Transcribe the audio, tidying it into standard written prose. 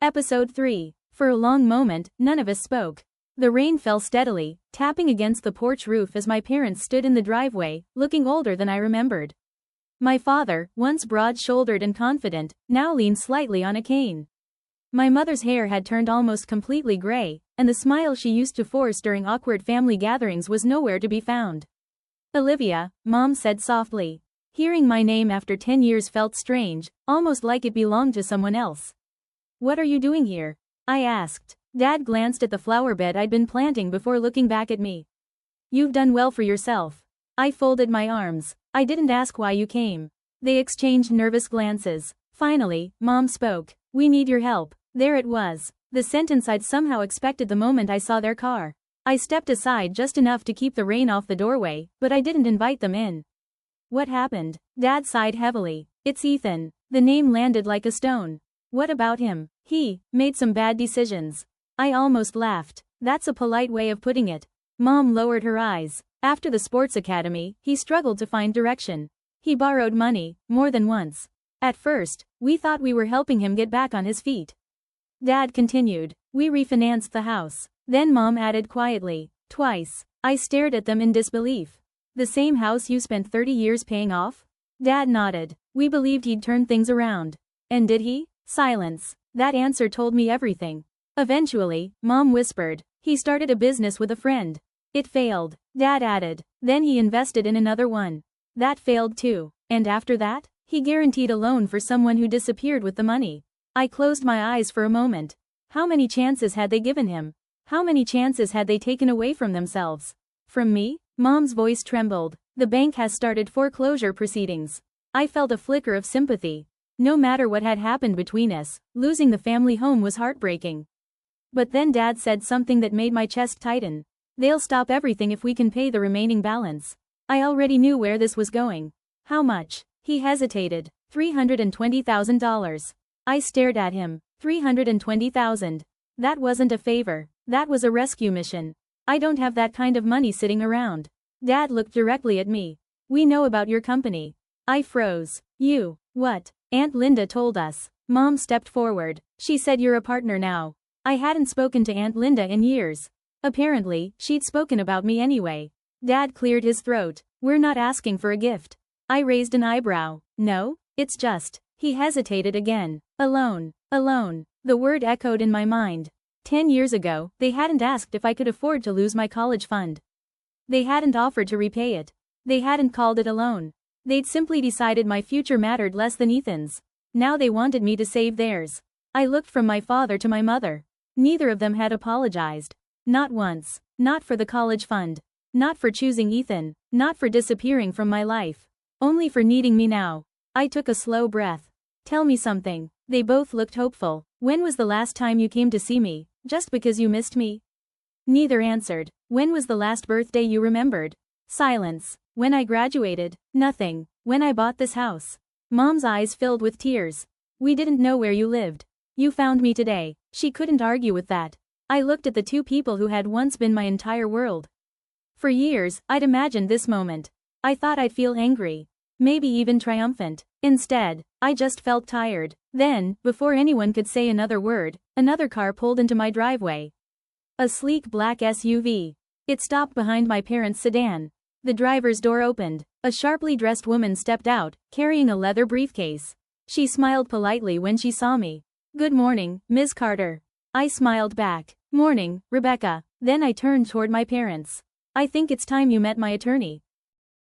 Episode 3. For a long moment, none of us spoke. The rain fell steadily, tapping against the porch roof as my parents stood in the driveway, looking older than I remembered. My father, once broad-shouldered and confident, now leaned slightly on a cane. My mother's hair had turned almost completely gray, and the smile she used to force during awkward family gatherings was nowhere to be found. "Olivia," Mom said softly. Hearing my name after 10 years felt strange, almost like it belonged to someone else. "What are you doing here?" I asked. Dad glanced at the flower bed I'd been planting before looking back at me. "You've done well for yourself." I folded my arms. "I didn't ask why you came." They exchanged nervous glances. Finally, Mom spoke. "We need your help." There it was. The sentence I'd somehow expected the moment I saw their car. I stepped aside just enough to keep the rain off the doorway, but I didn't invite them in. "What happened?" Dad sighed heavily. "It's Ethan." The name landed like a stone. "What about him?" "He made some bad decisions." I almost laughed. That's a polite way of putting it. Mom lowered her eyes. "After the sports academy, he struggled to find direction. He borrowed money, more than once. At first, we thought we were helping him get back on his feet." Dad continued. "We refinanced the house." Then Mom added quietly, "Twice." I stared at them in disbelief. "The same house you spent 30 years paying off?" Dad nodded. "We believed he'd turn things around." "And did he?" Silence. That answer told me everything. Eventually, Mom whispered, "He started a business with a friend. It failed." Dad added. "Then he invested in another one. That failed too. And after that, he guaranteed a loan for someone who disappeared with the money." I closed my eyes for a moment. How many chances had they given him? How many chances had they taken away from themselves? From me? Mom's voice trembled. "The bank has started foreclosure proceedings." I felt a flicker of sympathy. No matter what had happened between us, losing the family home was heartbreaking. But then Dad said something that made my chest tighten. "They'll stop everything if we can pay the remaining balance." I already knew where this was going. "How much?" He hesitated. $320,000. I stared at him. 320,000. That wasn't a favor. That was a rescue mission. I don't have that kind of money sitting around. Dad looked directly at me. "We know about your company." I froze. "You, what?" "Aunt Linda told us." Mom stepped forward. "She said you're a partner now." I hadn't spoken to Aunt Linda in years. Apparently, she'd spoken about me anyway. Dad cleared his throat. "We're not asking for a gift." I raised an eyebrow. "No? It's just." He hesitated again. "Alone." Alone. The word echoed in my mind. 10 years ago, they hadn't asked if I could afford to lose my college fund. They hadn't offered to repay it. They hadn't called it a loan. They'd simply decided my future mattered less than Ethan's. Now they wanted me to save theirs. I looked from my father to my mother. Neither of them had apologized. Not once. Not for the college fund. Not for choosing Ethan. Not for disappearing from my life. Only for needing me now. I took a slow breath. "Tell me something." They both looked hopeful. "When was the last time you came to see me, just because you missed me?" Neither answered. "When was the last birthday you remembered?" Silence. "When I graduated." "Nothing." "When I bought this house." Mom's eyes filled with tears. "We didn't know where you lived. You found me today." She couldn't argue with that. I looked at the two people who had once been my entire world. For years, I'd imagined this moment. I thought I'd feel angry. Maybe even triumphant. Instead, I just felt tired. Then, before anyone could say another word, another car pulled into my driveway. A sleek black SUV. It stopped behind my parents' sedan. The driver's door opened. A sharply dressed woman stepped out, carrying a leather briefcase. She smiled politely when she saw me. "Good morning, Ms. Carter." I smiled back. "Morning, Rebecca." Then I turned toward my parents. "I think it's time you met my attorney."